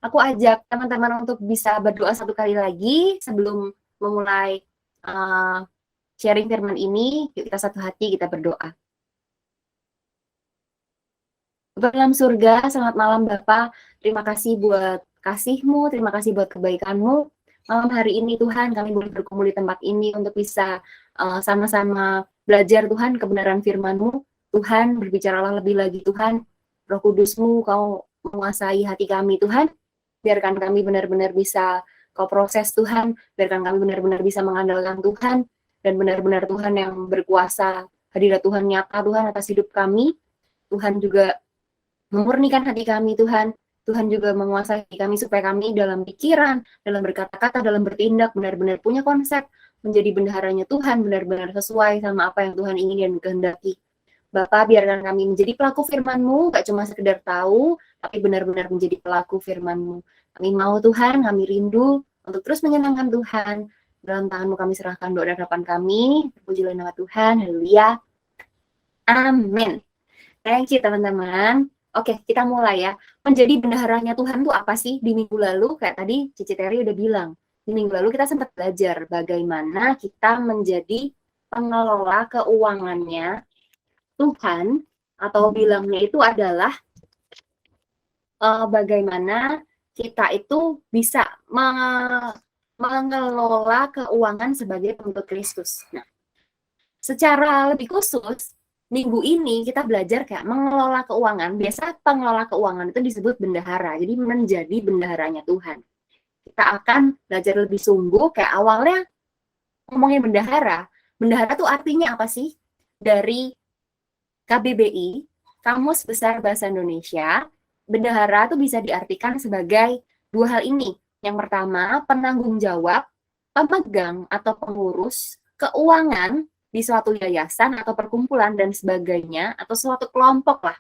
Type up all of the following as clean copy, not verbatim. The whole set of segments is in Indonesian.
Aku ajak teman-teman untuk bisa berdoa satu kali lagi sebelum memulai sharing firman ini. Yuk kita satu hati, kita berdoa. Bapa dalam surga, selamat malam Bapak. Terima kasih buat kasih-Mu, terima kasih buat kebaikan-Mu. Malam hari ini Tuhan, kami boleh berkumpul di tempat ini untuk bisa sama-sama belajar Tuhan kebenaran firman-Mu. Tuhan, berbicaralah lebih lagi Tuhan. Roh Kudus-Mu, Kau menguasai hati kami Tuhan. Biarkan kami benar-benar bisa Kau proses Tuhan. Biarkan kami benar-benar bisa mengandalkan Tuhan. Dan benar-benar Tuhan yang berkuasa, hadirat Tuhan nyata Tuhan atas hidup kami. Tuhan juga memurnikan hati kami Tuhan. Tuhan juga menguasai kami supaya kami dalam pikiran, dalam berkata-kata, dalam bertindak benar-benar punya konsep menjadi bendaharanya Tuhan, benar-benar sesuai sama apa yang Tuhan ingin dan kehendaki. Bapak, biarkan kami menjadi pelaku firman-Mu, gak cuma sekedar tahu, tapi benar-benar menjadi pelaku firman-Mu. Kami mau Tuhan, kami rindu untuk terus menyenangkan Tuhan. Dalam tangan-Mu kami serahkan doa dan harapan kami. Pujilah nama Tuhan, haleluya. Amin. Thank you teman-teman. Oke, kita mulai ya. Menjadi bendaharanya Tuhan tuh apa sih? Di minggu lalu, kayak tadi Cici Terry udah bilang, di minggu lalu kita sempat belajar bagaimana kita menjadi pengelola keuangannya Tuhan, atau bilangnya itu adalah bagaimana kita itu bisa mengelola keuangan sebagai pengikut Kristus. Nah, secara lebih khusus, minggu ini kita belajar kayak mengelola keuangan. Biasa pengelola keuangan itu disebut bendahara. Jadi menjadi bendaharanya Tuhan. Kita akan belajar lebih sungguh kayak awalnya ngomongin bendahara. Bendahara itu artinya apa sih? Dari KBBI, Kamus Besar Bahasa Indonesia, bendahara itu bisa diartikan sebagai dua hal ini. Yang pertama, penanggung jawab, pemegang atau pengurus keuangan di suatu yayasan atau perkumpulan dan sebagainya, atau suatu kelompok lah.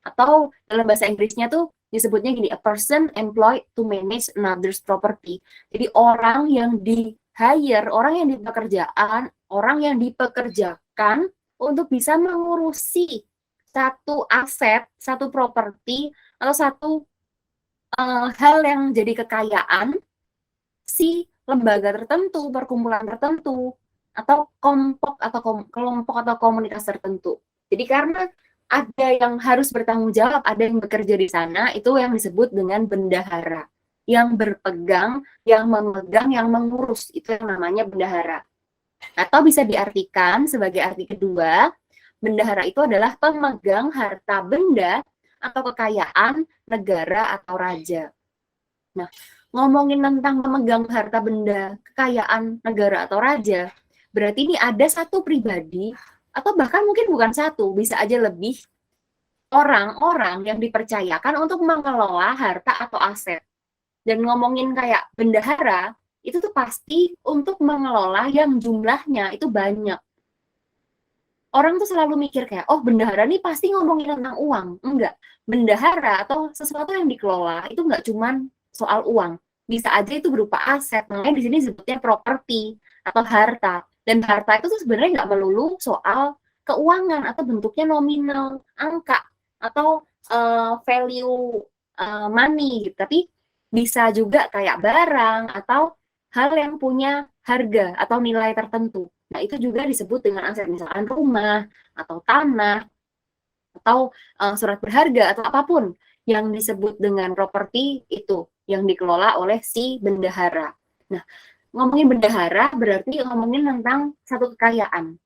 Atau dalam bahasa Inggrisnya tuh disebutnya gini, a person employed to manage another's property. Jadi orang yang di-hire, orang yang dipekerjaan, orang yang dipekerjakan untuk bisa mengurusi satu aset, satu properti, atau satu hal yang jadi kekayaan si lembaga tertentu, perkumpulan tertentu, atau kelompok atau komunitas tertentu. Jadi karena ada yang harus bertanggung jawab, ada yang bekerja di sana, itu yang disebut dengan bendahara. Yang berpegang, yang memegang, yang mengurus, itu yang namanya bendahara. Atau bisa diartikan sebagai arti kedua, bendahara itu adalah pemegang harta benda atau kekayaan negara atau raja. Nah, ngomongin tentang pemegang harta benda, kekayaan negara atau raja, berarti ini ada satu pribadi, atau bahkan mungkin bukan satu, bisa aja lebih orang-orang yang dipercayakan untuk mengelola harta atau aset. Dan ngomongin kayak bendahara, itu tuh pasti untuk mengelola yang jumlahnya itu banyak. Orang tuh selalu mikir kayak, oh bendahara nih pasti ngomongin tentang uang. Enggak, bendahara atau sesuatu yang dikelola itu enggak cuman soal uang. Bisa aja itu berupa aset, makanya di sini sebutnya properti atau harta. Dan harta itu tuh sebenarnya nggak melulu soal keuangan atau bentuknya nominal, angka, atau value money gitu. Tapi bisa juga kayak barang atau hal yang punya harga atau nilai tertentu. Nah, itu juga disebut dengan aset, misalkan rumah, atau tanah, atau surat berharga, atau apapun yang disebut dengan properti itu, yang dikelola oleh si bendahara. Nah, ngomongin bendahara berarti ngomongin tentang satu kekayaan.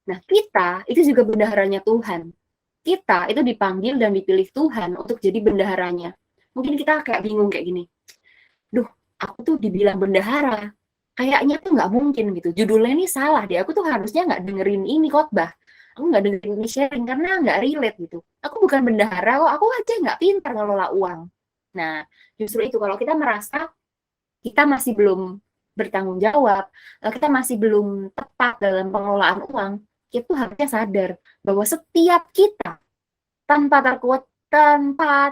Nah, kita itu juga bendaharanya Tuhan. Kita itu dipanggil dan dipilih Tuhan untuk jadi bendaharanya. Mungkin kita kayak bingung kayak gini, duh, aku tuh dibilang bendahara, kayaknya tuh nggak mungkin gitu. Judulnya ini salah deh. Aku tuh harusnya nggak dengerin ini khotbah. Aku nggak dengerin ini sharing karena nggak relate gitu. Aku bukan bendahara kok. Aku aja nggak pintar ngelola uang. Nah, justru itu kalau kita merasa kita masih belum bertanggung jawab, kita masih belum tepat dalam pengelolaan uang, kita tuh harusnya sadar bahwa setiap kita tanpa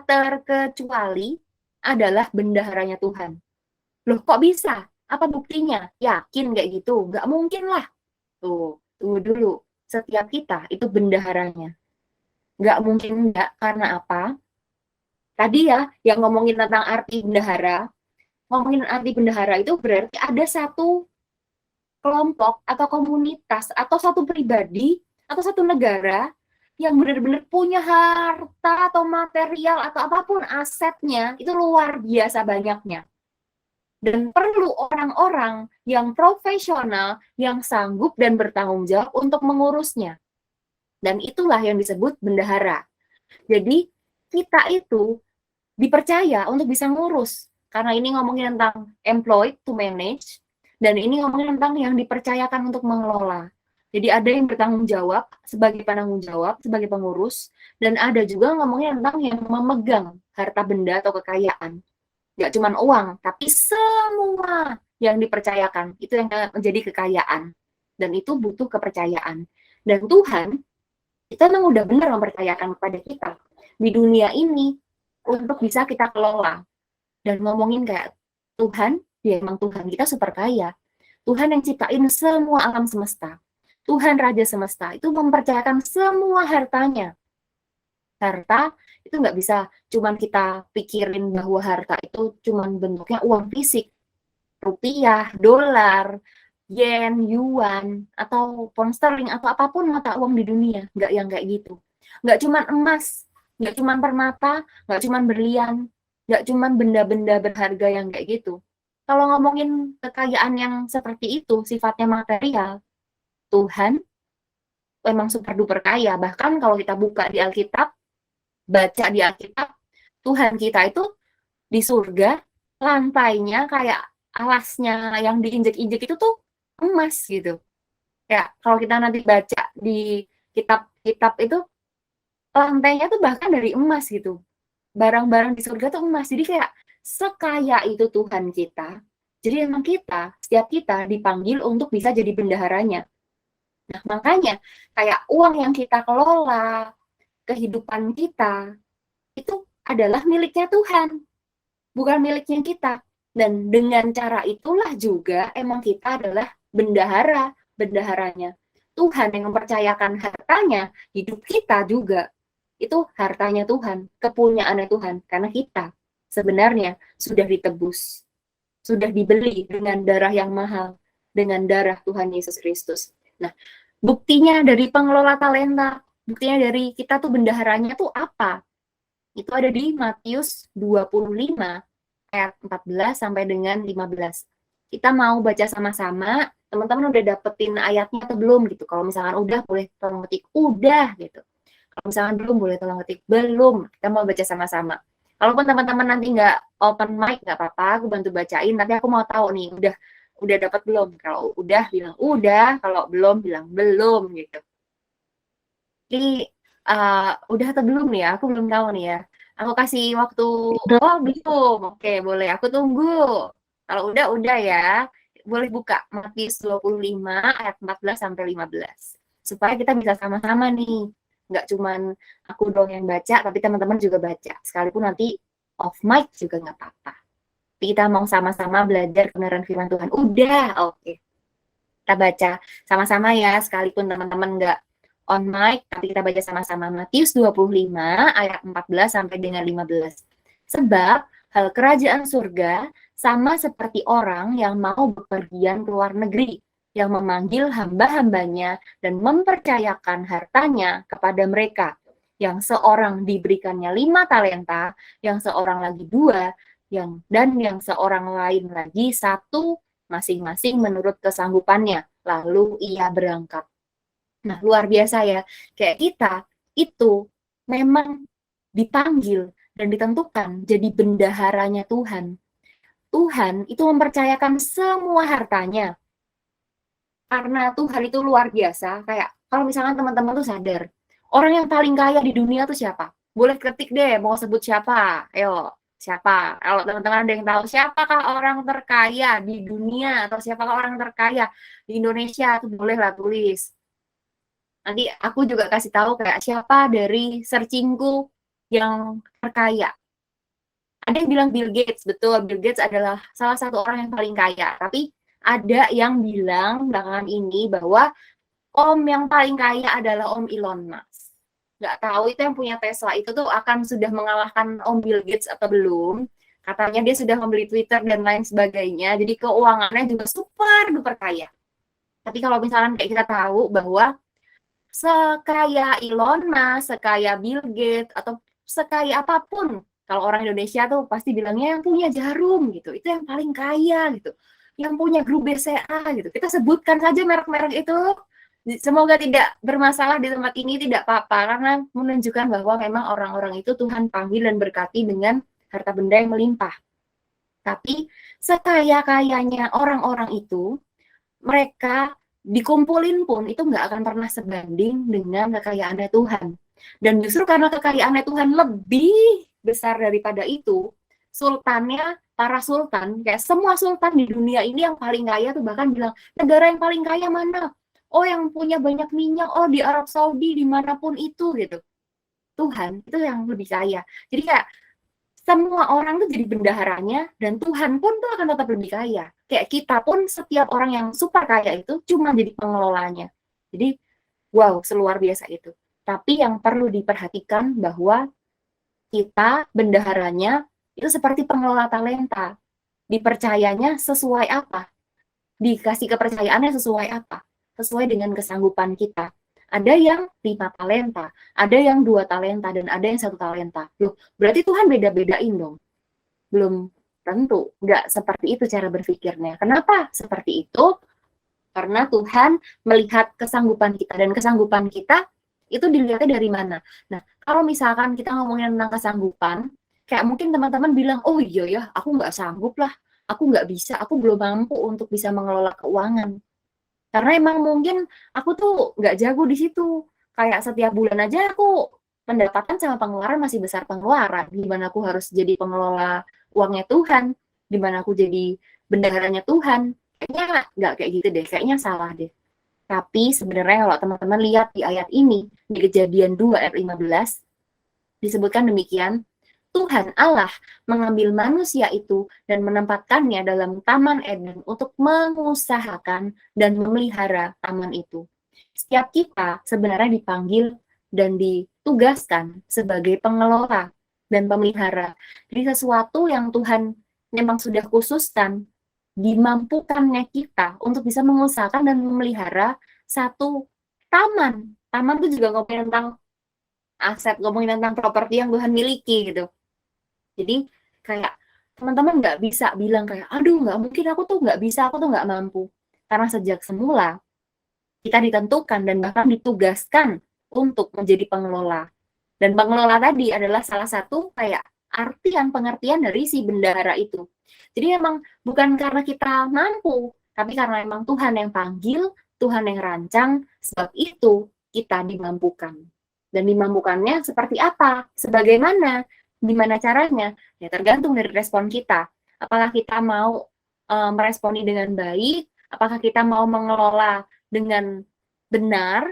terkecuali adalah bendaharanya Tuhan. Loh, kok bisa? Apa buktinya? Yakin kayak gitu? Nggak mungkin lah. Tuh, tunggu dulu. Setiap kita itu bendaharanya. Nggak mungkin nggak. Karena apa? tadi ya, yang ngomongin tentang arti bendahara, ngomongin arti bendahara itu berarti ada satu kelompok atau komunitas atau satu pribadi atau satu negara yang benar-benar punya harta atau material atau apapun asetnya itu luar biasa banyaknya. Dan perlu orang-orang yang profesional, yang sanggup dan bertanggung jawab untuk mengurusnya. Dan itulah yang disebut bendahara. Jadi kita itu dipercaya untuk bisa ngurus. Karena ini ngomongin tentang employed to manage, dan ini ngomongin tentang yang dipercayakan untuk mengelola. Jadi ada yang bertanggung jawab sebagai penanggung jawab, sebagai pengurus, dan ada juga ngomongin tentang yang memegang harta benda atau kekayaan. Nggak cuma uang, tapi semua yang dipercayakan, itu yang menjadi kekayaan. Dan itu butuh kepercayaan. Dan Tuhan, itu memang udah benar mempercayakan kepada kita di dunia ini untuk bisa kita kelola. Dan ngomongin kayak Tuhan, dia emang Tuhan kita super kaya. Tuhan yang ciptain semua alam semesta. Tuhan Raja Semesta itu mempercayakan semua hartanya. Harta itu nggak bisa cuman kita pikirin bahwa harta itu cuman bentuknya uang fisik, rupiah, dolar, yen, yuan, atau pound sterling, atau apapun mata uang di dunia. Nggak yang kayak gitu. Nggak cuman emas, nggak cuman permata, nggak cuman berlian, nggak cuman benda-benda berharga yang kayak gitu. Kalau ngomongin kekayaan yang seperti itu, sifatnya material, Tuhan memang super duper kaya. Bahkan kalau kita buka di Alkitab, baca di Alkitab, Tuhan kita itu di surga, lantainya kayak alasnya yang diinjek-injek itu tuh emas gitu. Ya, kalau kita nanti baca di kitab-kitab itu, lantainya tuh bahkan dari emas gitu. Barang-barang di surga tuh emas. Jadi kayak sekaya itu Tuhan kita. Jadi emang kita, setiap kita dipanggil untuk bisa jadi bendaharanya. Nah, makanya kayak uang yang kita kelola, kehidupan kita, itu adalah miliknya Tuhan, bukan miliknya kita. Dan dengan cara itulah juga emang kita adalah bendahara, bendaharanya. Tuhan yang mempercayakan hartanya, hidup kita juga. Itu hartanya Tuhan, kepunyaannya Tuhan. Karena kita sebenarnya sudah ditebus, sudah dibeli dengan darah yang mahal, dengan darah Tuhan Yesus Kristus. Nah, buktinya dari pengelola talenta, buktinya dari kita tuh bendaharanya tuh apa? Itu ada di Matius 25 ayat 14 sampai dengan 15. Kita mau baca sama-sama, teman-teman udah dapetin ayatnya atau belum gitu. Kalau misalkan udah, boleh tolong ketik udah gitu. Kalau misalkan belum, boleh tolong ketik belum. Kita mau baca sama-sama. Kalaupun teman-teman nanti nggak open mic, nggak apa-apa, aku bantu bacain. Tapi aku mau tahu nih, udah dapat belum? Kalau udah, bilang udah. Kalau belum, bilang belum gitu. Jadi, udah atau belum nih ya? Aku belum tahu nih ya. Aku kasih waktu. Oh, belum. Oke, boleh. Aku tunggu. Kalau udah ya. Boleh buka Matius 25 ayat 14 sampai 15. Supaya kita bisa sama-sama nih. Nggak cuman aku dong yang baca, tapi teman-teman juga baca. Sekalipun nanti off mic juga nggak apa-apa. Tapi kita mau sama-sama belajar kebenaran firman Tuhan. Udah, oke. Kita baca sama-sama ya, sekalipun teman-teman nggak on mic, tapi kita baca sama-sama Matius 25 ayat 14 sampai dengan 15. Sebab hal kerajaan surga sama seperti orang yang mau bepergian ke luar negeri, yang memanggil hamba-hambanya dan mempercayakan hartanya kepada mereka. Yang seorang diberikannya 5 talenta, yang seorang lagi 2, dan yang seorang lain lagi 1, masing-masing menurut kesanggupannya. Lalu ia berangkat. Nah, luar biasa ya. Kayak kita itu memang dipanggil dan ditentukan jadi bendaharanya Tuhan. Tuhan itu mempercayakan semua hartanya. Karena Tuhan itu luar biasa. Kayak kalau misalkan teman-teman tuh sadar, orang yang paling kaya di dunia tuh siapa? Boleh ketik deh, mau sebut siapa? Ayo, siapa? Kalau teman-teman ada yang tahu siapakah orang terkaya di dunia atau siapakah orang terkaya di Indonesia, tuh bolehlah tulis. Nanti aku juga kasih tahu kayak siapa dari searchingku yang terkaya. Ada yang bilang Bill Gates, betul, Bill Gates adalah salah satu orang yang paling kaya. Tapi ada yang bilang belakangan ini bahwa Om yang paling kaya adalah Om Elon Musk. nggak tahu itu yang punya Tesla itu tuh akan sudah mengalahkan Om Bill Gates atau belum. Katanya dia sudah membeli Twitter dan lain sebagainya, jadi keuangannya juga super duper kaya. Tapi kalau misalkan kayak kita tahu bahwa sekaya Elon Musk, sekaya Bill Gates, atau sekaya apapun, kalau orang Indonesia tuh pasti bilangnya yang punya Jarum gitu, itu yang paling kaya gitu, yang punya grup BCA gitu. Kita sebutkan saja merek-merek itu. Semoga tidak bermasalah di tempat ini, tidak apa-apa, karena menunjukkan bahwa memang orang-orang itu Tuhan panggil dan berkati dengan harta benda yang melimpah. Tapi sekaya-kayanya orang-orang itu, mereka dikumpulin pun itu nggak akan pernah sebanding dengan kekayaannya Tuhan. Dan justru karena kekayaannya Tuhan lebih besar daripada itu, sultannya, para sultan, kayak semua sultan di dunia ini yang paling kaya tuh bahkan bilang, negara yang paling kaya mana? Oh, yang punya banyak minyak, oh di Arab Saudi, dimanapun itu gitu. Tuhan itu yang lebih kaya. Jadi kayak semua orang tuh jadi bendaharanya, dan Tuhan pun tuh akan tetap lebih kaya. Kayak kita pun, setiap orang yang super kaya itu cuma jadi pengelolanya. Jadi, wow, seluar biasa itu. Tapi yang perlu diperhatikan bahwa kita bendaharanya itu seperti pengelola talenta. Dipercayanya sesuai apa? Dikasih kepercayaannya sesuai apa? Sesuai dengan kesanggupan kita. Ada yang 5 talenta, ada yang 2 talenta, dan ada yang 1 talenta. Loh, berarti Tuhan beda-bedain dong. Belum tentu, nggak seperti itu cara berpikirnya. Kenapa seperti itu? Karena Tuhan melihat kesanggupan kita, dan kesanggupan kita itu dilihatnya dari mana. Nah, kalau misalkan kita ngomongin tentang kesanggupan, kayak mungkin teman-teman bilang, oh iya ya, aku nggak sanggup lah, aku nggak bisa, aku belum mampu untuk bisa mengelola keuangan. Karena emang mungkin aku tuh nggak jago di situ. Kayak setiap bulan aja aku pendapatan sama pengeluaran masih besar pengeluaran. Gimana aku harus jadi pengelola uangnya Tuhan? Gimana aku jadi bendaharanya Tuhan? Kayaknya nggak kayak gitu deh. Kayaknya salah deh. Tapi sebenarnya kalau teman-teman lihat di ayat ini, di Kejadian 2 ayat 15, disebutkan demikian, Tuhan Allah mengambil manusia itu dan menempatkannya dalam Taman Eden untuk mengusahakan dan memelihara taman itu. Setiap kita sebenarnya dipanggil dan ditugaskan sebagai pengelola dan pemelihara. Jadi sesuatu yang Tuhan memang sudah khususkan, dimampukannya kita untuk bisa mengusahakan dan memelihara satu taman. Taman itu juga ngomongin tentang aset, ngomongin tentang properti yang Tuhan miliki gitu. Jadi kayak teman-teman nggak bisa bilang kayak, aduh nggak mungkin, aku tuh nggak bisa, aku tuh nggak mampu. Karena sejak semula kita ditentukan dan bahkan ditugaskan untuk menjadi pengelola. Dan pengelola tadi adalah salah satu kayak artian pengertian dari si bendahara itu. Jadi memang bukan karena kita mampu, tapi karena memang Tuhan yang panggil, Tuhan yang rancang, sebab itu kita dimampukan. Dan dimampukannya seperti apa? Sebagaimana? Gimana caranya? Ya tergantung dari respon kita. Apakah kita mau meresponi dengan baik? Apakah kita mau mengelola dengan benar?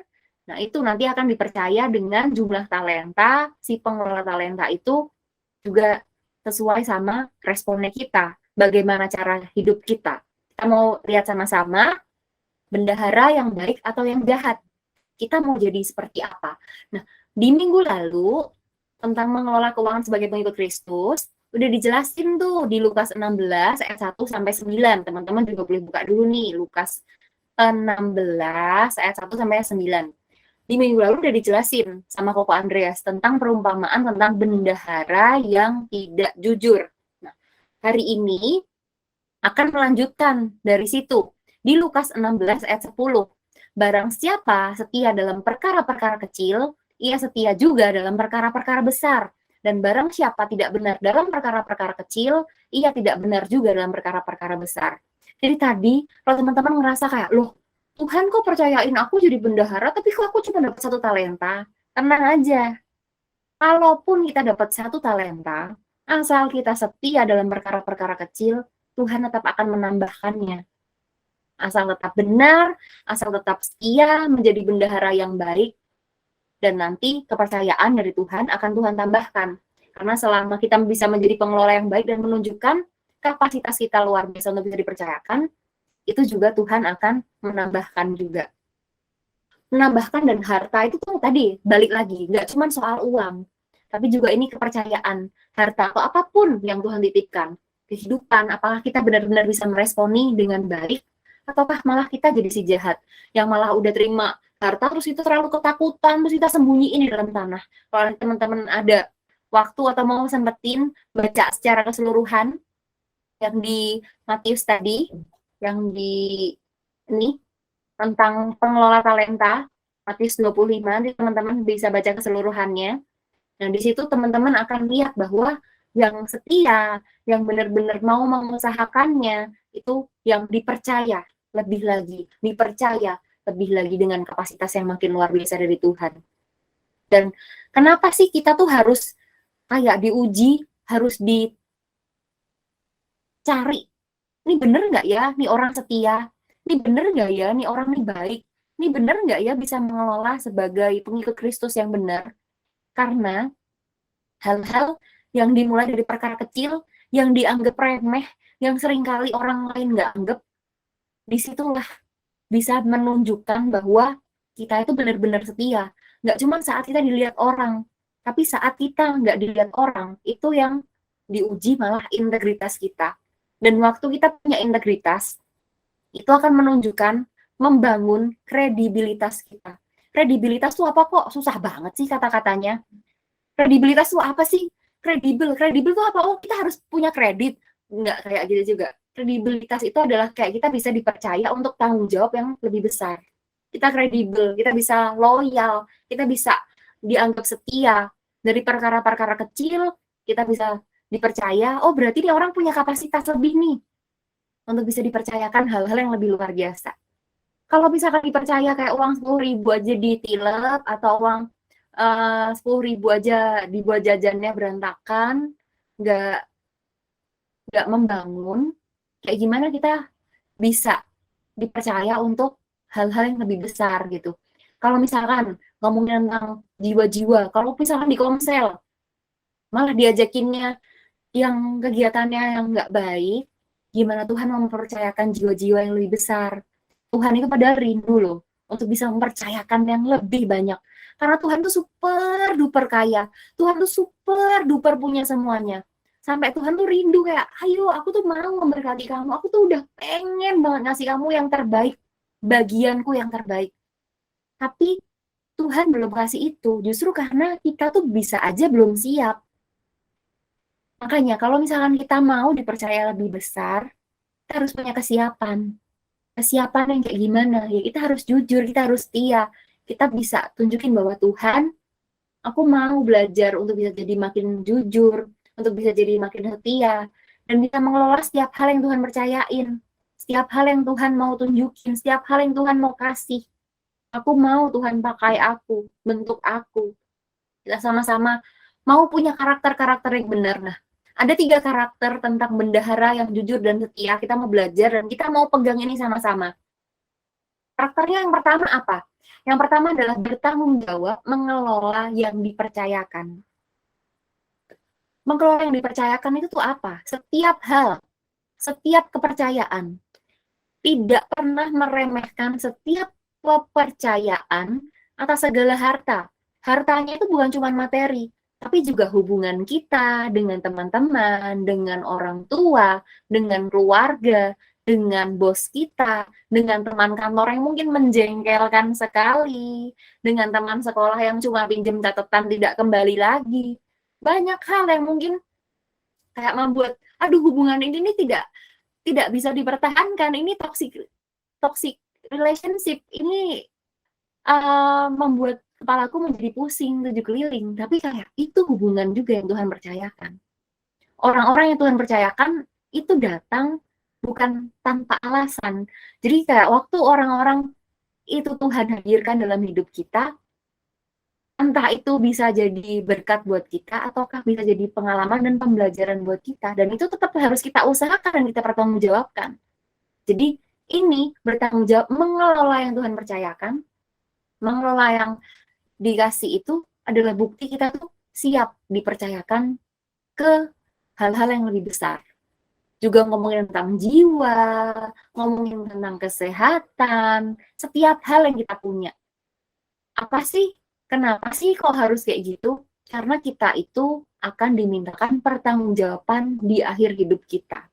Nah, itu nanti akan dipercaya dengan jumlah talenta. Si pengelola talenta itu juga sesuai sama responnya kita. Bagaimana cara hidup kita. Kita mau lihat sama-sama bendahara yang baik atau yang jahat. Kita mau jadi seperti apa. Nah, di minggu lalu tentang mengelola keuangan sebagai pengikut Kristus, udah dijelasin tuh di Lukas 16 ayat 1 sampai 9. Teman-teman juga boleh buka dulu nih, Lukas 16 ayat 1 sampai 9. Di minggu lalu udah dijelasin sama Koko Andreas tentang perumpamaan tentang bendahara yang tidak jujur. Nah, hari ini akan melanjutkan dari situ. Di Lukas 16 ayat 10. Barang siapa setia dalam perkara-perkara kecil, ia setia juga dalam perkara-perkara besar. Dan barang siapa tidak benar dalam perkara-perkara kecil, ia tidak benar juga dalam perkara-perkara besar. Jadi tadi, kalau teman-teman ngerasa kayak, loh, Tuhan kok percayain aku jadi bendahara, tapi kok aku cuma dapat 1 talenta? Tenang aja. Kalaupun kita dapat 1 talenta, asal kita setia dalam perkara-perkara kecil, Tuhan tetap akan menambahkannya. Asal tetap benar, asal tetap setia menjadi bendahara yang baik, dan nanti kepercayaan dari Tuhan akan Tuhan tambahkan. Karena selama kita bisa menjadi pengelola yang baik dan menunjukkan kapasitas kita luar biasa untuk bisa dipercayakan, itu juga Tuhan akan menambahkan juga. menambahkan, dan harta itu tuh tadi balik lagi, nggak cuma soal uang, tapi juga ini kepercayaan. Harta atau apapun yang Tuhan titipkan, kehidupan, apakah kita benar-benar bisa meresponi dengan baik, ataukah malah kita jadi si jahat, yang malah udah terima harta, terus itu terlalu ketakutan, terus kita sembunyiin di dalam tanah. Kalau teman-teman ada waktu atau mau sempetin baca secara keseluruhan yang di Matius tadi, yang di ini tentang pengelola talenta, Matius 25, nanti teman-teman bisa baca keseluruhannya. Nah, di situ teman-teman akan lihat bahwa yang setia, yang benar-benar mau mengusahakannya, itu yang dipercaya lebih lagi, dipercaya lebih lagi dengan kapasitas yang makin luar biasa dari Tuhan. Dan kenapa sih kita tuh harus kayak diuji, harus dicari, ini bener nggak ya, ini orang setia, ini bener nggak ya, ini orang ini baik, ini bener nggak ya bisa mengelola sebagai pengikut Kristus yang benar. Karena hal-hal yang dimulai dari perkara kecil, yang dianggap remeh, yang seringkali orang lain nggak anggap, disitulah bisa menunjukkan bahwa kita itu benar-benar setia. Nggak cuma saat kita dilihat orang, tapi saat kita nggak dilihat orang, itu yang diuji malah integritas kita. Dan waktu kita punya integritas, itu akan menunjukkan, membangun kredibilitas kita. Kredibilitas itu apa kok? Susah banget sih kata-katanya. Kredibilitas itu apa sih? Kredibel itu apa? Oh, kita harus punya kredit. Enggak kayak gitu juga. Kredibilitas itu adalah kayak kita bisa dipercaya untuk tanggung jawab yang lebih besar. Kita kredibel, kita bisa loyal, kita bisa dianggap setia. Dari perkara-perkara kecil, kita bisa dipercaya, oh berarti dia orang punya kapasitas lebih nih untuk bisa dipercayakan hal-hal yang lebih luar biasa. Kalau misalkan dipercaya kayak uang 10.000 aja ditilep, atau uang 10.000 aja dibuat jajannya berantakan, nggak membangun, kayak gimana kita bisa dipercaya untuk hal-hal yang lebih besar gitu. Kalau misalkan ngomongin tentang jiwa-jiwa, kalau misalkan di Komsel, malah diajakinnya yang kegiatannya yang nggak baik, gimana Tuhan mempercayakan jiwa-jiwa yang lebih besar. Tuhan itu pada rindu loh untuk bisa mempercayakan yang lebih banyak. Karena Tuhan tuh super duper kaya. Tuhan tuh super duper punya semuanya. Sampai Tuhan tuh rindu kayak, ayo aku tuh mau memberkati kamu. Aku tuh udah pengen banget ngasih kamu yang terbaik. Bagianku yang terbaik. Tapi Tuhan belum kasih itu. Justru karena kita tuh bisa aja belum siap. Makanya kalau misalkan kita mau dipercaya lebih besar, kita harus punya kesiapan. Kesiapan yang kayak gimana? Ya kita harus jujur, kita harus setia. Kita bisa tunjukin bahwa Tuhan, aku mau belajar untuk bisa jadi makin jujur, untuk bisa jadi makin setia, dan bisa mengelola setiap hal yang Tuhan percayain, setiap hal yang Tuhan mau tunjukin, setiap hal yang Tuhan mau kasih. Aku mau Tuhan pakai aku, bentuk aku. Kita sama-sama mau punya karakter-karakter yang benar. Nah, ada 3 karakter tentang bendahara yang jujur dan setia. Kita mau belajar dan kita mau pegang ini sama-sama. Karakternya yang pertama apa? Yang pertama adalah bertanggung jawab mengelola yang dipercayakan. Mengelola yang dipercayakan itu tuh apa? Setiap hal, setiap kepercayaan. Tidak pernah meremehkan setiap kepercayaan atas segala harta. Hartanya itu bukan cuma materi, tapi juga hubungan kita dengan teman-teman, dengan orang tua, dengan keluarga, dengan bos kita, dengan teman kantor yang mungkin menjengkelkan sekali, dengan teman sekolah yang cuma pinjam catatan tidak kembali lagi. Banyak hal yang mungkin kayak membuat, aduh hubungan ini tidak bisa dipertahankan, ini toxic relationship, ini membuat kepalaku menjadi pusing 7 keliling. Tapi kayak itu hubungan juga yang Tuhan percayakan. Orang-orang yang Tuhan percayakan itu datang bukan tanpa alasan. Jadi kayak waktu orang-orang itu Tuhan hadirkan dalam hidup kita, entah itu bisa jadi berkat buat kita, ataukah bisa jadi pengalaman dan pembelajaran buat kita. Dan itu tetap harus kita usahakan dan kita pertanggungjawabkan. Jadi ini bertanggung jawab mengelola yang Tuhan percayakan, mengelola yang dikasih itu adalah bukti kita tuh siap dipercayakan ke hal-hal yang lebih besar. Juga ngomongin tentang jiwa, ngomongin tentang kesehatan, setiap hal yang kita punya. Apa sih? Kenapa sih kok harus kayak gitu? Karena kita itu akan dimintakan pertanggungjawaban di akhir hidup kita.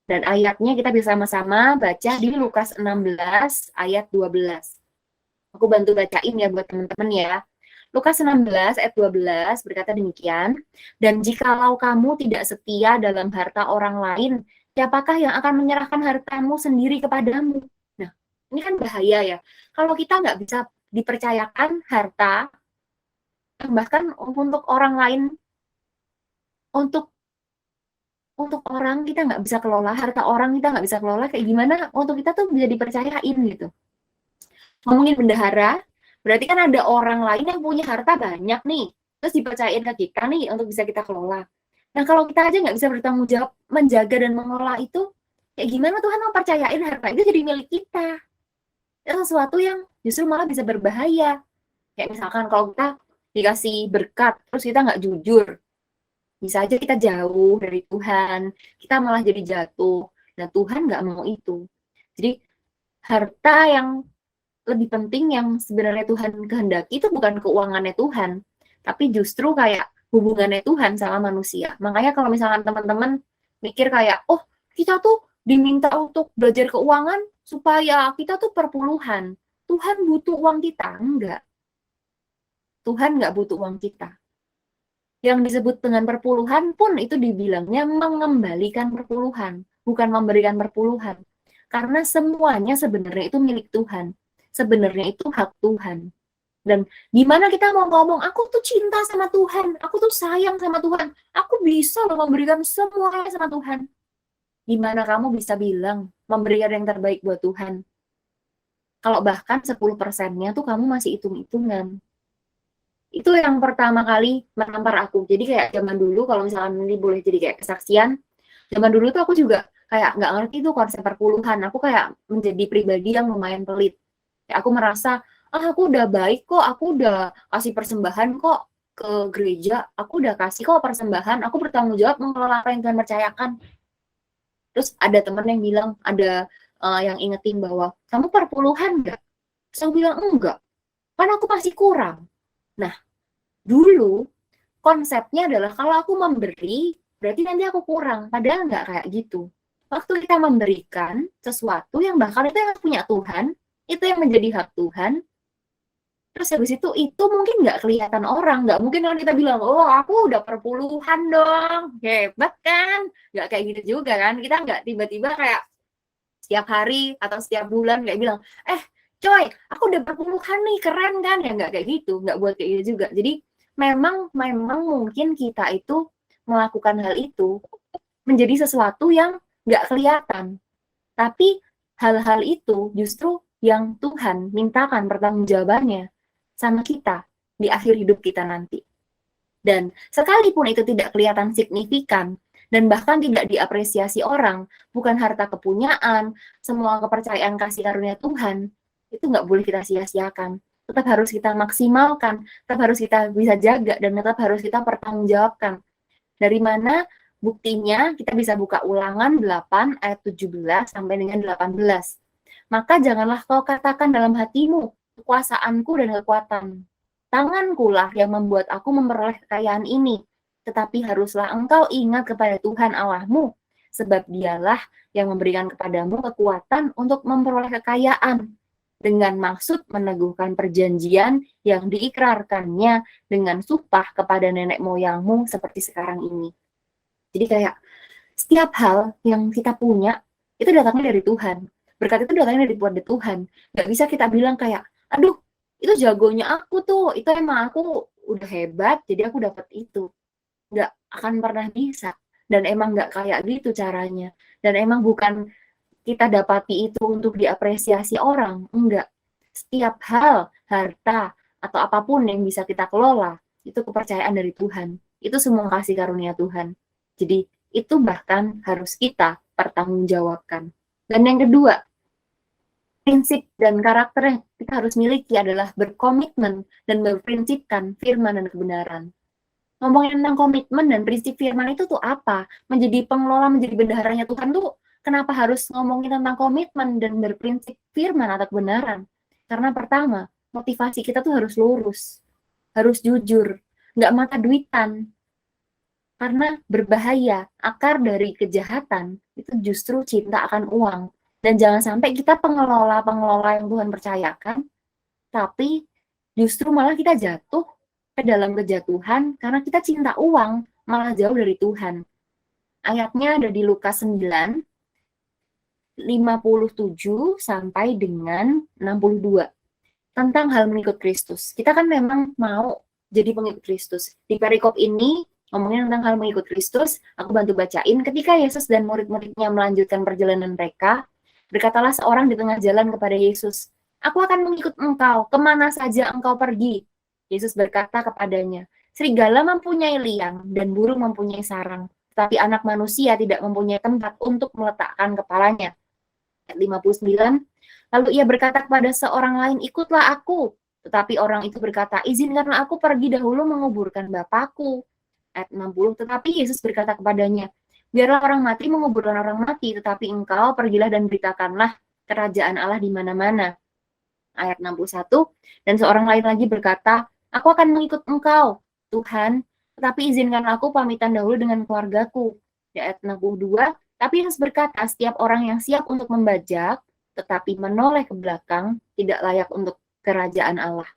Dan ayatnya kita bisa sama-sama baca di Lukas 16 ayat 12. Aku bantu bacain ya buat teman-teman ya. Lukas 16 ayat 12 berkata demikian, dan jikalau kamu tidak setia dalam harta orang lain, siapakah yang akan menyerahkan hartamu sendiri kepadamu? Nah, ini kan bahaya ya. Kalau kita nggak bisa dipercayakan harta, bahkan untuk orang lain, untuk orang kita nggak bisa kelola, harta orang kita nggak bisa kelola, kayak gimana untuk kita tuh bisa dipercayain gitu. Ngomongin bendahara, berarti kan ada orang lain yang punya harta banyak nih, terus dipercayain ke kita nih untuk bisa kita kelola. Nah, kalau kita aja nggak bisa bertanggung jawab menjaga dan mengelola itu, kayak gimana Tuhan mau percayain harta itu jadi milik kita? Itu sesuatu yang justru malah bisa berbahaya. Kayak misalkan kalau kita dikasih berkat, terus kita nggak jujur, bisa aja kita jauh dari Tuhan, kita malah jadi jatuh. Nah, Tuhan nggak mau itu. Jadi, harta yang lebih penting yang sebenarnya Tuhan kehendaki itu bukan keuangannya Tuhan, tapi justru kayak hubungannya Tuhan sama manusia. Makanya kalau misalkan teman-teman mikir kayak, oh kita tuh diminta untuk belajar keuangan supaya kita tuh perpuluhan. Tuhan butuh uang kita. Enggak. Tuhan nggak butuh uang kita. Yang disebut dengan perpuluhan pun itu dibilangnya mengembalikan perpuluhan, bukan memberikan perpuluhan. Karena semuanya sebenarnya itu milik Tuhan. Sebenarnya itu hak Tuhan. Dan gimana kita mau ngomong, aku tuh cinta sama Tuhan, aku tuh sayang sama Tuhan, aku bisa loh memberikan semuanya sama Tuhan. Gimana kamu bisa bilang memberikan yang terbaik buat Tuhan? Kalau bahkan 10%-nya tuh kamu masih hitung-hitungan. Itu yang pertama kali menampar aku. Jadi kayak zaman dulu, kalau misalkan ini boleh jadi kayak kesaksian, zaman dulu tuh aku juga kayak nggak ngerti tuh konsep perpuluhan. Aku kayak menjadi pribadi yang lumayan pelit. Kayak aku merasa, aku udah baik kok, aku udah kasih persembahan kok ke gereja, aku udah kasih kok persembahan, aku bertanggung jawab mengelola apa yang Tuhan percayakan. Terus ada teman yang bilang, ada yang ingetin bahwa, kamu perpuluhan nggak? Terus aku bilang, enggak, kan aku masih kurang. Nah, dulu konsepnya adalah kalau aku memberi, berarti nanti aku kurang. Padahal nggak kayak gitu. Waktu kita memberikan sesuatu yang bahkan itu yang punya Tuhan, itu yang menjadi hak Tuhan, terus habis itu mungkin nggak kelihatan orang, nggak mungkin kalau kita bilang, oh aku udah perpuluhan dong, hebat kan? Nggak kayak gitu juga kan, kita nggak tiba-tiba kayak setiap hari atau setiap bulan kayak bilang, coy, aku udah perpuluhan nih, keren kan? Ya nggak kayak gitu, nggak buat kayak gitu juga. Jadi memang mungkin kita itu melakukan hal itu menjadi sesuatu yang nggak kelihatan. Tapi hal-hal itu justru yang Tuhan mintakan pertanggungjawabannya sama kita di akhir hidup kita nanti. Dan sekalipun itu tidak kelihatan signifikan dan bahkan tidak diapresiasi orang, bukan harta kepunyaan, semua kepercayaan kasih karunia Tuhan, itu nggak boleh kita sia-siakan. Tetap harus kita maksimalkan, tetap harus kita bisa jaga, dan tetap harus kita pertanggungjawabkan. Dari mana buktinya? Kita bisa buka Ulangan 8 ayat 17 sampai dengan 18. Maka janganlah kau katakan dalam hatimu, kekuasaanku dan kekuatan tanganku lah yang membuat aku memperoleh kekayaan ini. Tetapi haruslah engkau ingat kepada Tuhan Allahmu, sebab dialah yang memberikan kepadamu kekuatan untuk memperoleh kekayaan, dengan maksud meneguhkan perjanjian yang diikrarkannya dengan sumpah kepada nenek moyangmu seperti sekarang ini. Jadi kayak setiap hal yang kita punya itu datangnya dari Tuhan. Berkat itu datangnya dari Tuhan. Gak bisa kita bilang kayak, aduh itu jagonya aku tuh, itu emang aku udah hebat jadi aku dapat itu. Gak akan pernah bisa. Dan emang gak kayak gitu caranya. Dan emang bukan kita dapati itu untuk diapresiasi orang. Enggak. Setiap hal, harta, atau apapun yang bisa kita kelola, itu kepercayaan dari Tuhan. Itu semua kasih karunia Tuhan. Jadi itu bahkan harus kita pertanggungjawabkan. Dan yang kedua, prinsip dan karakter yang kita harus miliki adalah berkomitmen dan berprinsipkan firman dan kebenaran. Ngomongin tentang komitmen dan prinsip firman itu tuh apa? Menjadi pengelola, menjadi bendaharanya Tuhan tuh kenapa harus ngomongin tentang komitmen dan berprinsip firman atau kebenaran? Karena pertama, motivasi kita tuh harus lurus, harus jujur, nggak mata duitan. Karena berbahaya, akar dari kejahatan itu justru cinta akan uang. Dan jangan sampai kita pengelola-pengelola yang Tuhan percayakan, tapi justru malah kita jatuh ke dalam kejatuhan karena kita cinta uang, malah jauh dari Tuhan. Ayatnya ada di Lukas 9, 57 sampai dengan 62. Tentang hal mengikut Kristus. Kita kan memang mau jadi pengikut Kristus. Di perikop ini, ngomongin tentang hal mengikut Kristus, aku bantu bacain. Ketika Yesus dan murid-muridnya melanjutkan perjalanan mereka, berkatalah seorang di tengah jalan kepada Yesus, "Aku akan mengikut engkau, kemana saja engkau pergi." Yesus berkata kepadanya, "Serigala mempunyai liang dan burung mempunyai sarang, tetapi anak manusia tidak mempunyai tempat untuk meletakkan kepalanya." Ayat 59, lalu ia berkata kepada seorang lain, "Ikutlah aku." Tetapi orang itu berkata, "Izinkanlah aku pergi dahulu menguburkan Bapakku." Ayat 60, tetapi Yesus berkata kepadanya, "Biarlah orang mati menguburkan orang mati, tetapi engkau pergilah dan beritakanlah kerajaan Allah di mana-mana." Ayat 61, dan seorang lain lagi berkata, "Aku akan mengikut engkau, Tuhan, tetapi izinkanlah aku pamitan dahulu dengan keluargaku." Di ayat 62, tapi Yesus berkata, "Setiap orang yang siap untuk membajak, tetapi menoleh ke belakang, tidak layak untuk kerajaan Allah."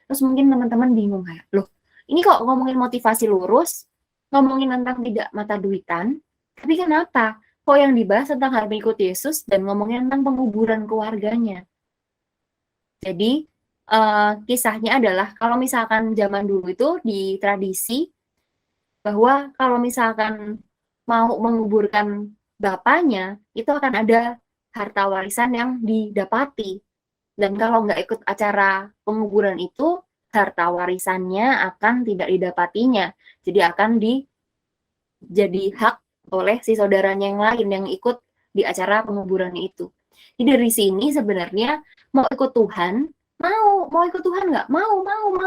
Terus mungkin teman-teman bingung kayak, loh, ini kok ngomongin motivasi lurus, ngomongin tentang tidak mata duitan, tapi kenapa? Kok yang dibahas tentang hal mengikut Yesus dan ngomongin tentang penguburan keluarganya? Jadi, kisahnya adalah kalau misalkan zaman dulu itu di tradisi, bahwa kalau misalkan mau menguburkan bapaknya, itu akan ada harta warisan yang didapati. Dan kalau nggak ikut acara penguburan itu, harta warisannya akan tidak didapatinya. Jadi akan jadi hak oleh si saudaranya yang lain yang ikut di acara penguburan itu. Jadi dari sini sebenarnya mau ikut Tuhan, mau ikut Tuhan nggak? Mau,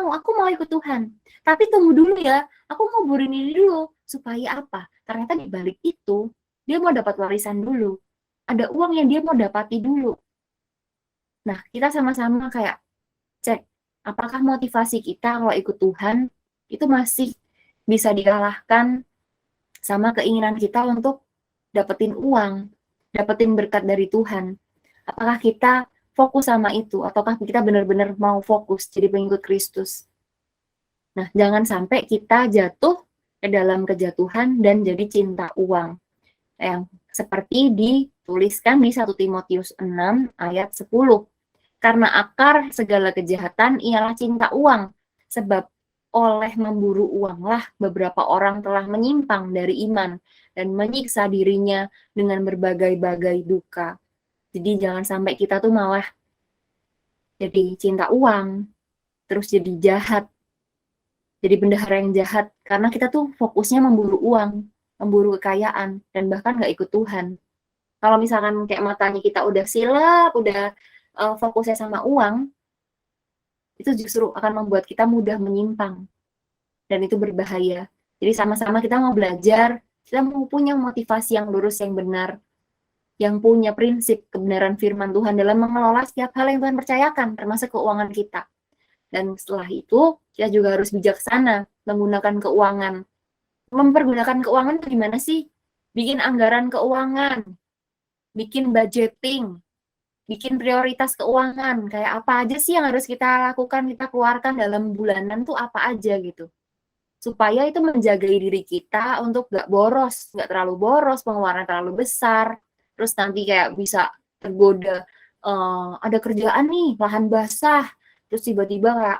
aku mau ikut Tuhan. Tapi tunggu dulu ya, aku nguburin ini dulu. Supaya apa? Ternyata di balik itu, dia mau dapat warisan dulu. Ada uang yang dia mau dapati dulu. Nah, kita sama-sama kayak cek, apakah motivasi kita kalau ikut Tuhan, itu masih bisa dikalahkan sama keinginan kita untuk dapetin uang, dapetin berkat dari Tuhan. Apakah kita fokus sama itu, ataukah kita benar-benar mau fokus jadi pengikut Kristus? Nah, jangan sampai kita jatuh ke dalam kejatuhan dan jadi cinta uang. Yang seperti dituliskan di 1 Timotius 6 ayat 10. Karena akar segala kejahatan ialah cinta uang, sebab oleh memburu uanglah beberapa orang telah menyimpang dari iman dan menyiksa dirinya dengan berbagai-bagai duka. Jadi jangan sampai kita tuh malah jadi cinta uang, terus jadi jahat, jadi bendahara yang jahat, karena kita tuh fokusnya memburu uang, memburu kekayaan, dan bahkan nggak ikut Tuhan. Kalau misalkan kayak matanya kita udah silap, udah fokusnya sama uang, itu justru akan membuat kita mudah menyimpang. Dan itu berbahaya. Jadi sama-sama kita mau belajar, kita mau punya motivasi yang lurus, yang benar, yang punya prinsip kebenaran firman Tuhan dalam mengelola setiap hal yang Tuhan percayakan, termasuk keuangan kita. Dan setelah itu, kita juga harus bijaksana menggunakan keuangan. Mempergunakan keuangan itu gimana sih? Bikin anggaran keuangan, bikin budgeting, bikin prioritas keuangan. Kayak apa aja sih yang harus kita lakukan, kita keluarkan dalam bulanan tuh apa aja gitu. Supaya itu menjaga diri kita untuk nggak boros, nggak terlalu boros, pengeluaran terlalu besar. Terus nanti kayak bisa tergoda, ada kerjaan nih, lahan basah. Terus tiba-tiba kayak,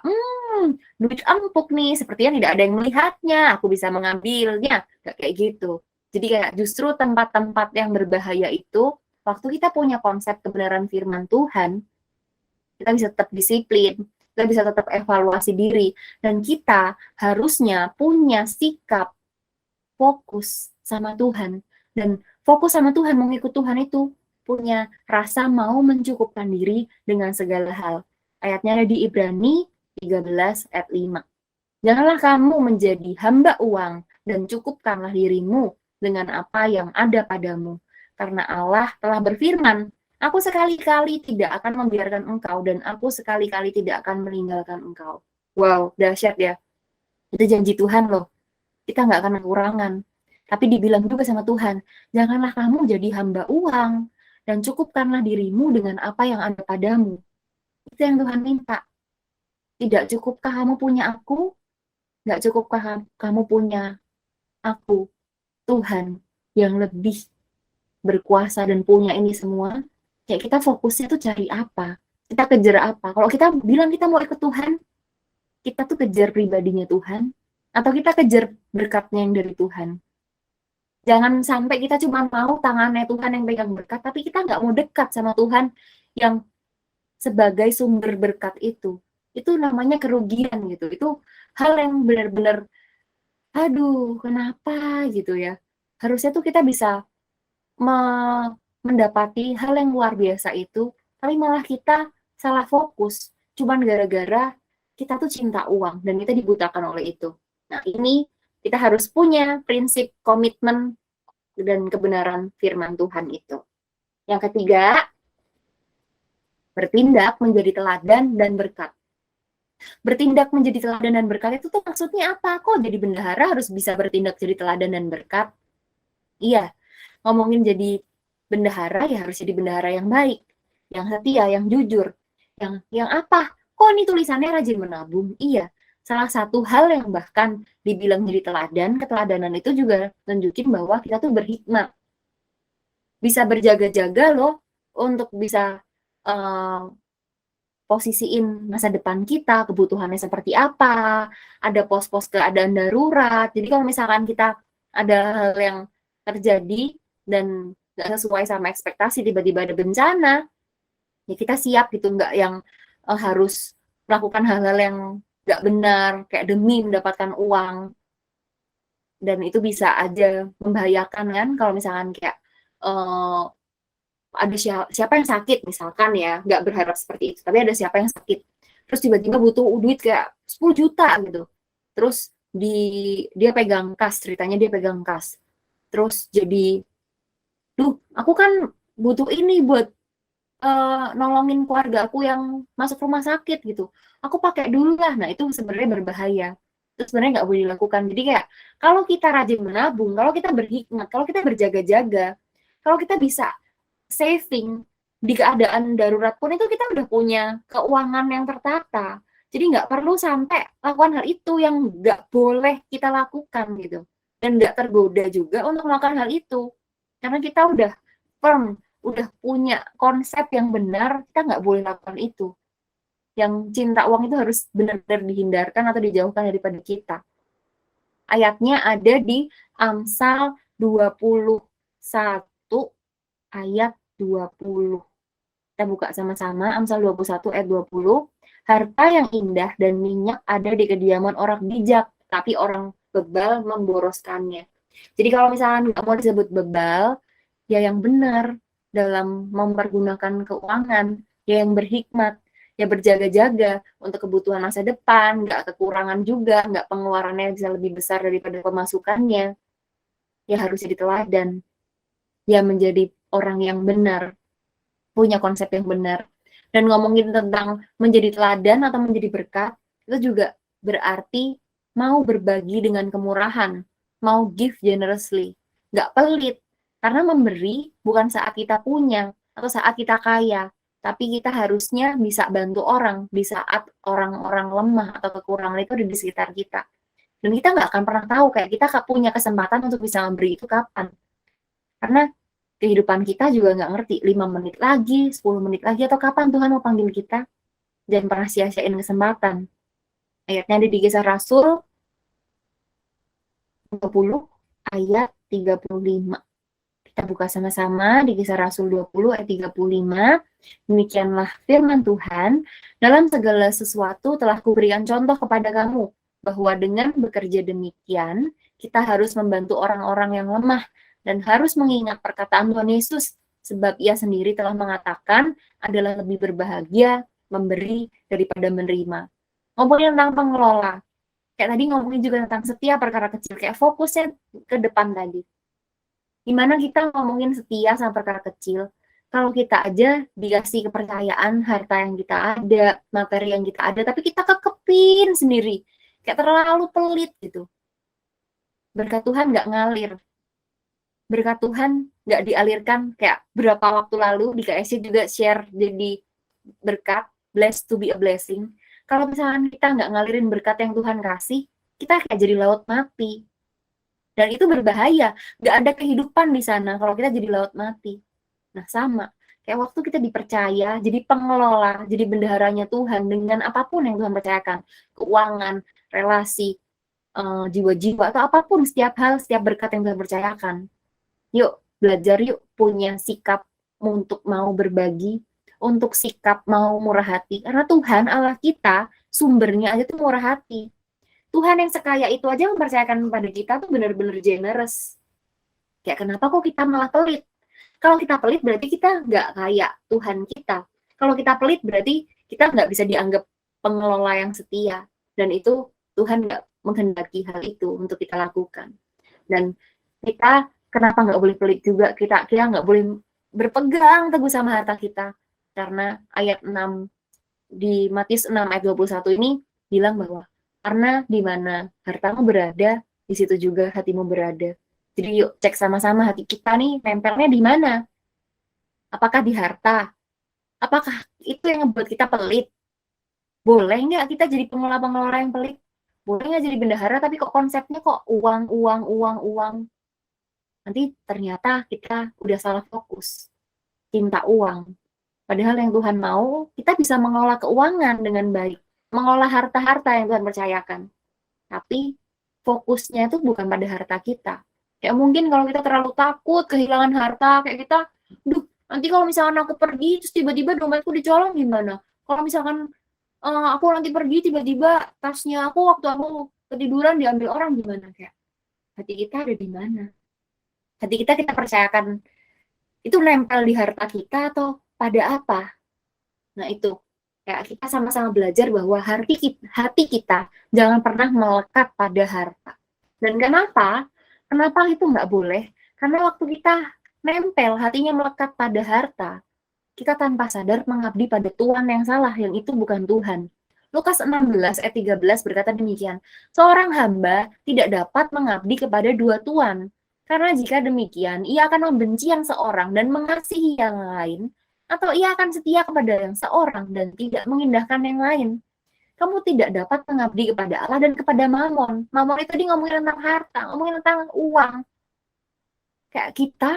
duit empuk nih, sepertinya tidak ada yang melihatnya, aku bisa mengambilnya. Nggak kayak gitu. Jadi kayak justru tempat-tempat yang berbahaya itu, waktu kita punya konsep kebenaran firman Tuhan, kita bisa tetap disiplin, kita bisa tetap evaluasi diri, dan kita harusnya punya sikap fokus sama Tuhan. Dan fokus sama Tuhan, mengikut Tuhan itu punya rasa mau mencukupkan diri dengan segala hal. Ayatnya ada di Ibrani 13 ayat 5. Janganlah kamu menjadi hamba uang dan cukupkanlah dirimu dengan apa yang ada padamu. Karena Allah telah berfirman, Aku sekali-kali tidak akan membiarkan engkau, dan aku sekali-kali tidak akan meninggalkan engkau. Wow, dahsyat ya. Itu janji Tuhan loh. Kita nggak akan kekurangan. Tapi dibilang juga sama Tuhan, janganlah kamu jadi hamba uang, dan cukupkanlah dirimu dengan apa yang ada padamu. Itu yang Tuhan minta. Tidak cukupkah kamu punya aku? Nggak cukupkah kamu punya aku, Tuhan, yang lebih berkuasa dan punya ini semua? Kayak kita fokusnya tuh cari apa? Kita kejar apa? Kalau kita bilang kita mau ikut Tuhan, kita tuh kejar pribadinya Tuhan, atau kita kejar berkatnya yang dari Tuhan. Jangan sampai kita cuma mau tangannya Tuhan yang pegang berkat, tapi kita nggak mau dekat sama Tuhan yang sebagai sumber berkat itu. Itu namanya kerugian gitu. Itu hal yang benar-benar, aduh, kenapa gitu ya. Harusnya tuh kita bisa mendapati hal yang luar biasa itu, tapi malah kita salah fokus. Cuman gara-gara kita tuh cinta uang dan kita dibutakan oleh itu. Nah, ini kita harus punya prinsip komitmen dan kebenaran firman Tuhan itu. Yang ketiga, bertindak menjadi teladan dan berkat. Bertindak menjadi teladan dan berkat itu tuh maksudnya apa? Kok jadi bendahara harus bisa bertindak jadi teladan dan berkat? Iya, ngomongin jadi bendahara ya harus jadi bendahara yang baik, yang setia, yang jujur, yang apa? Kok ini tulisannya rajin menabung? Iya, salah satu hal yang bahkan dibilang jadi teladan, keteladanan itu juga tunjukin bahwa kita tuh berhikmat, bisa berjaga-jaga loh untuk bisa posisiin masa depan kita, kebutuhannya seperti apa, ada pos-pos keadaan darurat. Jadi kalau misalkan kita ada hal yang terjadi dan nggak sesuai sama ekspektasi, tiba-tiba ada bencana, ya kita siap gitu, nggak yang harus melakukan hal-hal yang nggak benar, kayak demi mendapatkan uang. Dan itu bisa aja membahayakan kan, kalau misalkan kayak ada siapa yang sakit misalkan ya, nggak berharap seperti itu, tapi ada siapa yang sakit, terus tiba-tiba butuh duit kayak 10 juta gitu, terus dia pegang kas, ceritanya dia pegang kas, terus jadi, duh aku kan butuh ini buat nolongin keluarga aku yang masuk rumah sakit gitu, aku pakai dulu lah. Nah itu sebenarnya berbahaya, itu sebenarnya nggak boleh dilakukan. Jadi kayak kalau kita rajin menabung, kalau kita berhikmat, kalau kita berjaga-jaga, kalau kita bisa saving di keadaan darurat pun itu kita udah punya keuangan yang tertata. Jadi nggak perlu sampai lakukan hal itu yang nggak boleh kita lakukan gitu. Dan nggak tergoda juga untuk melakukan hal itu. Karena kita udah firm, udah punya konsep yang benar, kita nggak boleh lakukan itu. Yang cinta uang itu harus benar-benar dihindarkan atau dijauhkan daripada kita. Ayatnya ada di Amsal 21 ayat 20. Kita buka sama-sama Amsal 21 ayat 20. Harta yang indah dan minyak ada di kediaman orang bijak, tapi orang bebal memboroskannya. Jadi kalau misalnya nggak mau disebut bebal, ya yang benar dalam mempergunakan keuangan, ya yang berhikmat, ya berjaga-jaga untuk kebutuhan masa depan, nggak kekurangan juga, nggak pengeluarannya bisa lebih besar daripada pemasukannya, ya harus jadi teladan, ya menjadi orang yang benar, punya konsep yang benar. Dan ngomongin tentang menjadi teladan atau menjadi berkat, itu juga berarti mau berbagi dengan kemurahan, mau give generously, nggak pelit. Karena memberi bukan saat kita punya atau saat kita kaya, tapi kita harusnya bisa bantu orang di saat orang-orang lemah atau kekurangan itu ada di sekitar kita. Dan kita nggak akan pernah tahu kayak kita punya kesempatan untuk bisa memberi itu kapan. Karena kehidupan kita juga nggak ngerti, 5 menit lagi, 10 menit lagi, atau kapan Tuhan mau panggil kita. Jangan pernah sia-siain kesempatan. Ayatnya ada di Kisah Rasul 20 ayat 35. Kita buka sama-sama di Kisah Rasul 20 ayat 35. Demikianlah firman Tuhan, dalam segala sesuatu telah kuberikan contoh kepada kamu, bahwa dengan bekerja demikian, kita harus membantu orang-orang yang lemah, dan harus mengingat perkataan Tuhan Yesus, sebab ia sendiri telah mengatakan adalah lebih berbahagia memberi daripada menerima. Ngomongin tentang pengelola, kayak tadi ngomongin juga tentang setiap perkara kecil, kayak fokusnya ke depan tadi. Gimana kita ngomongin setia sama perkara kecil, Kalau kita aja dikasih kepercayaan, harta yang kita ada, materi yang kita ada, tapi kita kekepin sendiri. Kayak terlalu pelit gitu. Berkat Tuhan nggak ngalir. Berkat Tuhan nggak dialirkan. Kayak berapa waktu lalu di KSC juga share jadi berkat, blessed to be a blessing. Kalau misalkan kita nggak ngalirin berkat yang Tuhan kasih, kita kayak jadi laut mati. Dan itu berbahaya. Nggak ada kehidupan di sana kalau kita jadi laut mati. Nah, sama. Kayak waktu kita dipercaya, jadi pengelola, jadi bendaharanya Tuhan dengan apapun yang Tuhan percayakan. Keuangan, relasi, jiwa-jiwa, atau apapun, setiap hal, setiap berkat yang Tuhan percayakan. Yuk, belajar yuk punya sikap untuk mau berbagi, untuk sikap mau murah hati. Karena Tuhan, Allah kita, sumbernya aja tuh murah hati. Tuhan yang sekaya itu aja mempercayakan pada kita tuh benar-benar generous. Kayak kenapa kok kita malah pelit? Kalau kita pelit berarti kita nggak kayak Tuhan kita. Kalau kita pelit berarti kita nggak bisa dianggap pengelola yang setia. Dan itu Tuhan nggak menghendaki hal itu untuk kita lakukan. Dan kita kenapa nggak boleh pelit juga? Kita nggak boleh berpegang teguh sama harta kita. Karena ayat 6 di Matius 6 ayat 21 ini bilang bahwa karena di mana hartamu berada, di situ juga hatimu berada. Jadi yuk cek sama-sama hati kita nih nempelnya di mana? Apakah di harta? Apakah itu yang membuat kita pelit? Boleh nggak kita jadi pengelola-pengelola yang pelit? Boleh nggak jadi bendahara tapi kok konsepnya kok uang, uang, uang, uang? Nanti ternyata kita udah salah fokus. Cinta uang. Padahal yang Tuhan mau, kita bisa mengelola keuangan dengan baik. Mengelola harta-harta yang Tuhan percayakan. Tapi fokusnya itu bukan pada harta kita. Kayak mungkin kalau kita terlalu takut kehilangan harta, kayak kita, duh, nanti kalau misalkan aku pergi, terus tiba-tiba dompetku dicolong gimana? Kalau misalkan aku nanti pergi, tiba-tiba tasnya aku waktu aku ketiduran diambil orang gimana? Kayak hati kita ada di mana? Hati kita percayakan itu nempel di harta kita atau pada apa? Nah itu, kayak kita sama-sama belajar bahwa hati kita jangan pernah melekat pada harta. Dan kenapa? Kenapa itu nggak boleh? Karena waktu kita nempel, hatinya melekat pada harta, kita tanpa sadar mengabdi pada Tuhan yang salah, yang itu bukan Tuhan. Lukas 16 ayat 13 berkata demikian, seorang hamba tidak dapat mengabdi kepada dua tuan, karena jika demikian, ia akan membenci yang seorang dan mengasihi yang lain, atau ia akan setia kepada yang seorang dan tidak mengindahkan yang lain. Kamu tidak dapat mengabdi kepada Allah dan kepada Mamon. Mamon itu dia ngomongin tentang harta, ngomongin tentang uang. Kayak kita,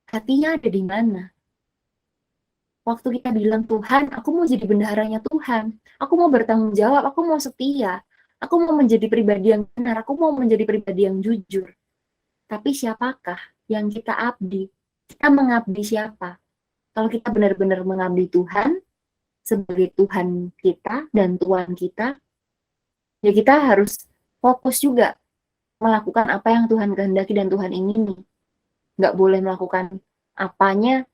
hatinya ada di mana? Waktu kita bilang, Tuhan, aku mau jadi bendaharanya Tuhan. Aku mau bertanggung jawab, aku mau setia. Aku mau menjadi pribadi yang benar, aku mau menjadi pribadi yang jujur. Tapi siapakah yang kita abdi? Kita mengabdi siapa? Kalau kita benar-benar mengabdi Tuhan, sebagai Tuhan kita dan Tuhan kita, ya kita harus fokus juga melakukan apa yang Tuhan kehendaki dan Tuhan ingini. Nggak boleh melakukan apanya,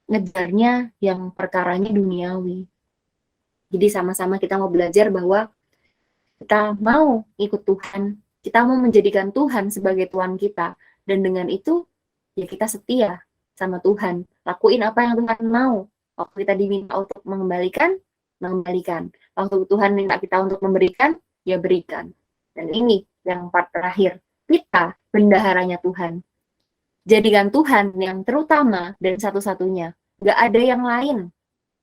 ngejarnya yang perkaranya duniawi. Jadi sama-sama kita mau belajar bahwa kita mau ikut Tuhan, kita mau menjadikan Tuhan sebagai Tuhan kita, dan dengan itu ya kita setia sama Tuhan, lakuin apa yang Tuhan mau. Waktu kita diminta untuk mengembalikan, mengembalikan. Waktu Tuhan minta kita untuk memberikan, ya berikan. Dan ini yang part terakhir, kita bendaharanya Tuhan. Jadikan Tuhan yang terutama dan satu-satunya. Gak ada yang lain.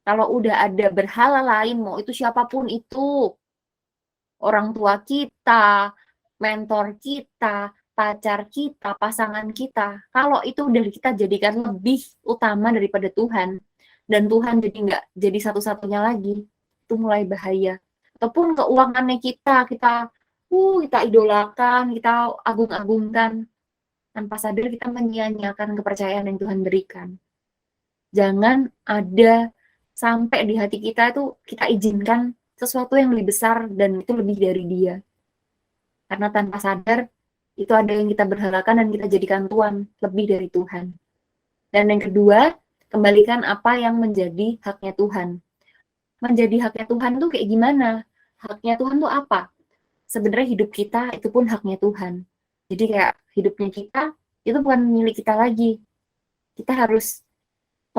Kalau udah ada berhala lain, mau itu siapapun itu, orang tua kita, mentor kita, pacar kita, pasangan kita, kalau itu udah kita jadikan lebih utama daripada Tuhan, dan Tuhan jadi nggak jadi satu-satunya lagi, itu mulai bahaya. Ataupun keuangannya kita idolakan, kita agung-agungkan, tanpa sadar kita menyia-nyiakan kepercayaan yang Tuhan berikan. Jangan ada sampai di hati kita itu kita izinkan sesuatu yang lebih besar dan itu lebih dari Dia. Karena tanpa sadar itu ada yang kita berhalakan dan kita jadikan Tuhan lebih dari Tuhan. Dan yang kedua, kembalikan apa yang menjadi haknya Tuhan. Menjadi haknya Tuhan tuh kayak gimana? Haknya Tuhan tuh apa? Sebenarnya hidup kita itu pun haknya Tuhan. Jadi kayak hidupnya kita itu bukan milik kita lagi. Kita harus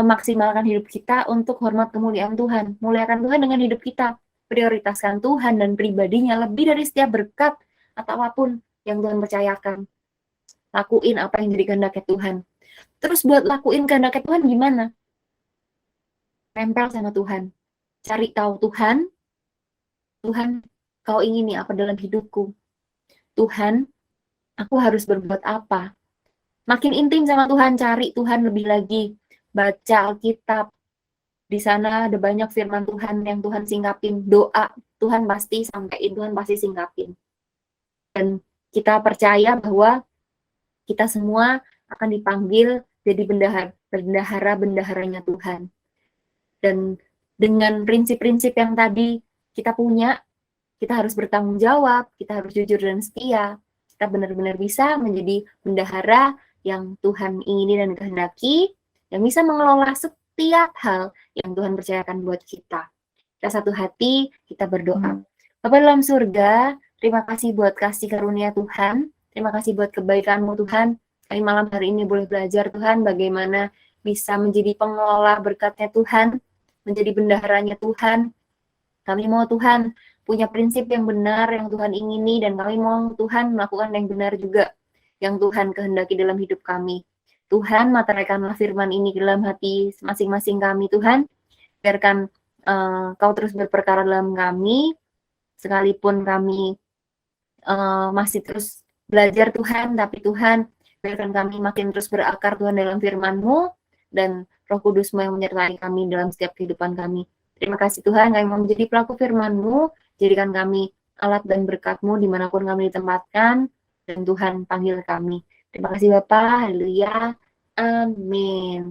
memaksimalkan hidup kita untuk hormat kemuliaan Tuhan. Muliakan Tuhan dengan hidup kita. Prioritaskan Tuhan dan pribadinya lebih dari setiap berkat atau apapun yang Tuhan percayakan. Lakuin apa yang jadi kehendaknya Tuhan. Terus buat lakuin kehendaknya Tuhan gimana? Tempel sama Tuhan. Cari tahu Tuhan, kau ingini apa dalam hidupku? Tuhan, aku harus berbuat apa? Makin intim sama Tuhan, cari Tuhan lebih lagi. Baca Alkitab. Di sana ada banyak firman Tuhan yang Tuhan singkapin. Doa, Tuhan pasti sampaikan, Tuhan pasti singkapin. Dan kita percaya bahwa kita semua akan dipanggil jadi bendahara-bendaharanya Tuhan. Dan dengan prinsip-prinsip yang tadi kita punya, kita harus bertanggung jawab, kita harus jujur dan setia. Kita benar-benar bisa menjadi bendahara yang Tuhan ingini dan kehendaki, yang bisa mengelola setiap hal yang Tuhan percayakan buat kita. Kita satu hati, kita berdoa. Bapa dalam surga, terima kasih buat kasih karunia Tuhan, terima kasih buat kebaikan-Mu Tuhan. Kami malam hari ini boleh belajar Tuhan bagaimana bisa menjadi pengelola berkatnya Tuhan, menjadi bendaharanya Tuhan. Kami mau Tuhan punya prinsip yang benar yang Tuhan ingini, dan kami mau Tuhan melakukan yang benar juga yang Tuhan kehendaki dalam hidup kami. Tuhan, materaikanlah firman ini dalam hati masing-masing kami Tuhan. Biarkan Kau terus berperkara dalam kami, sekalipun kami masih terus belajar Tuhan, tapi Tuhan, biarkan kami makin terus berakar Tuhan dalam firman-Mu, dan Roh Kudus-Mu yang menyertai kami dalam setiap kehidupan kami. Terima kasih Tuhan, kami mau menjadi pelaku firman-Mu, jadikan kami alat dan berkat-Mu dimanapun kami ditempatkan, dan Tuhan panggil kami. Terima kasih Bapak, haleluya, amin.